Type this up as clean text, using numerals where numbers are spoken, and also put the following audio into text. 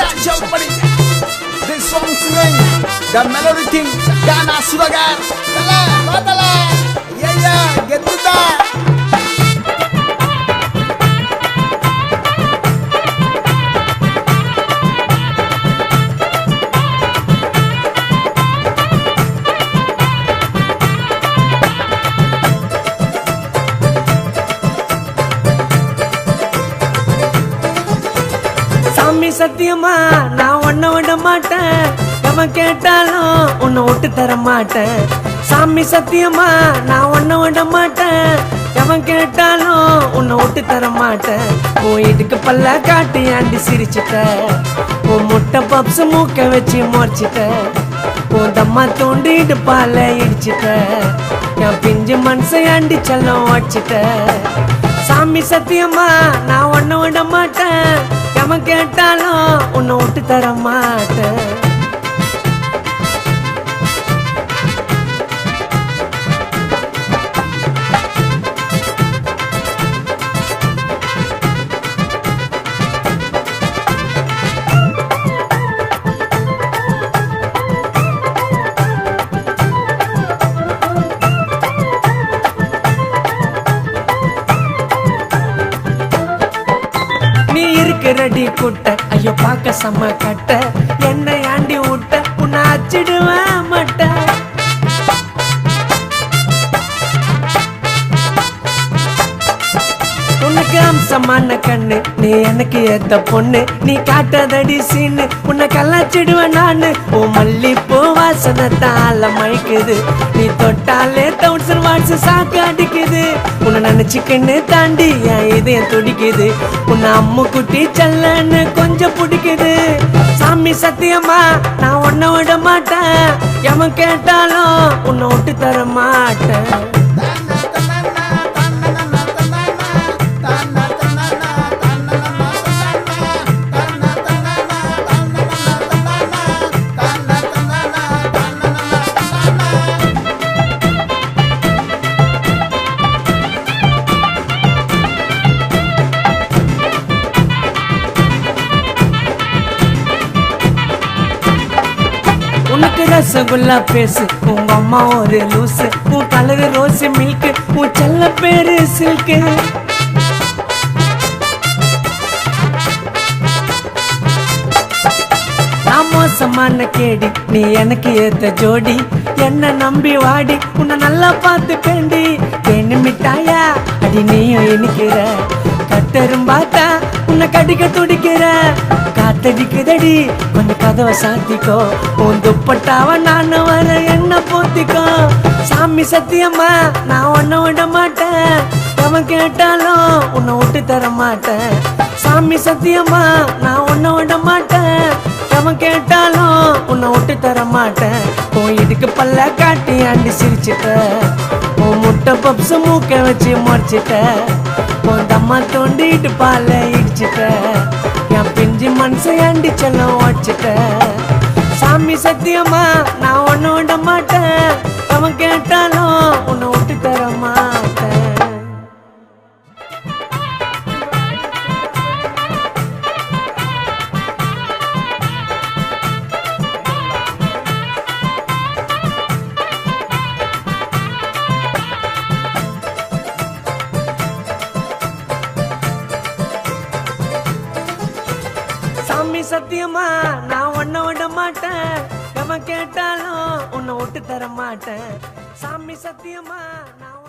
Dance everybody. This song singing the melody thing. Gana Sudagar. Tala, batala. Yeah, get to that. சாமி சத்தியமா நான் உன்னை விட மாட்டேன், எவன் கேட்டாலும் உன்னை விட்டு தர மாட்டேன். சாமி சத்தியமா நான் உன்னை விட மாட்டேன், எவன் கேட்டாலும் உன்னை விட்டு தர மாட்டேன். உன் இடுக்கு பல்ல காட்டி ஆண்டி சிரிச்சுட்ட, உன் முட்டை பப்ஸ் மூக்க வச்சு முறைச்சிட்ட, உன் தம்மா தூண்டி இடுப்பால இடிச்சிட்ட, என் பிஞ்சு மனசை ஆண்டி செல்லம் வச்சிட்ட. சாமி சத்தியமா நான் உன்னை விட மாட்டேன், எவன் கேட்டாலும் உன்னை விட்டு தர மாட்டேன். நீ இருக்கிறடி கூட்ட, ஐயோ பார்க்க செம்ம கட்ட, என்னை ஆண்டி விட்ட உன்னை அச்சிடுவேன் மட்ட. உனக்கு அம்சமான கண்ணு, நீ எனக்கு ஏத்த பொண்ணு, நீ காட்டதடி சீனு, உன்னை கலாச்சிடுவேன் நானு. ஓ மல்லிப்பூ வாசனை தாள மயக்குது, நீ தொட்டாலே 1000 வாட்ஸ் சாக்கு அடிக்குது. உன்னை நினைச்சுக்கின்னு தாண்டி என் இதயம் துடிக்குது, உன்னை அம்மு குட்டி செல்லன்னு கொஞ்சம் பிடிக்குது. சாமி சத்தியமா நான் உன்னை விட மாட்டேன், எவன் கேட்டாலும் உன்னை விட்டு தர மாட்டேன். உனக்கு ரசகுல்லா பேசு, உங்க அம்மா ஒரு லூசு, உன் கலரு ரோஸ் மில்க், உன் செல்ல பேரு சில்கு. நான் மோசமான கேடி, நீ எனக்கு ஏத்த ஜோடி, என்ன நம்பி வாடி, உன்னை நல்லா பார்த்து பேண்டி. தேனி மிட்டாயா அடி நீயும் இனிக்கிற, கட்டெரும்பாத்தா உன்னை கடிக்க துடிக்கிற. காத்தடிக்குதடி கொஞ்சம் கதவை சாத்திக்கோ, உன் துப்பட்டாவ நான் வர என்ன போத்திக்கோ. சாமி சத்தியமா நான் உன்னை விட மாட்டேன், எவன் கேட்டாலும் உன்னை விட்டு தர மாட்டேன். சாமி சத்தியமா நான் உன்னை விட மாட்டேன், எவன் கேட்டாலும் உன்னை விட்டு தர மாட்டேன். உன் இடுக்கு பல்ல காட்டி ஆண்டி சிரிச்சிட்ட, உன் முட்டை பப்ஸ் மூக்க வச்சு முறைச்சிட்ட, உன் தம்மா தோண்டிட்டு பால இடிச்சிட்ட, என் பிஞ்சு மனசை ஆண்டி செல்லம் வச்சிட்ட. சாமி சத்தியமா நான் உன்னை விட மாட்டேன், அவன் கேட்டாலும் உன்னை விட்டு தர மாட்டேன். சாமி சத்தியமா நான் உன்னை விட மாட்டேன், எவன் கேட்டாலும் உன்னை விட்டு தர மாட்டேன். சாமி சத்தியமா நான்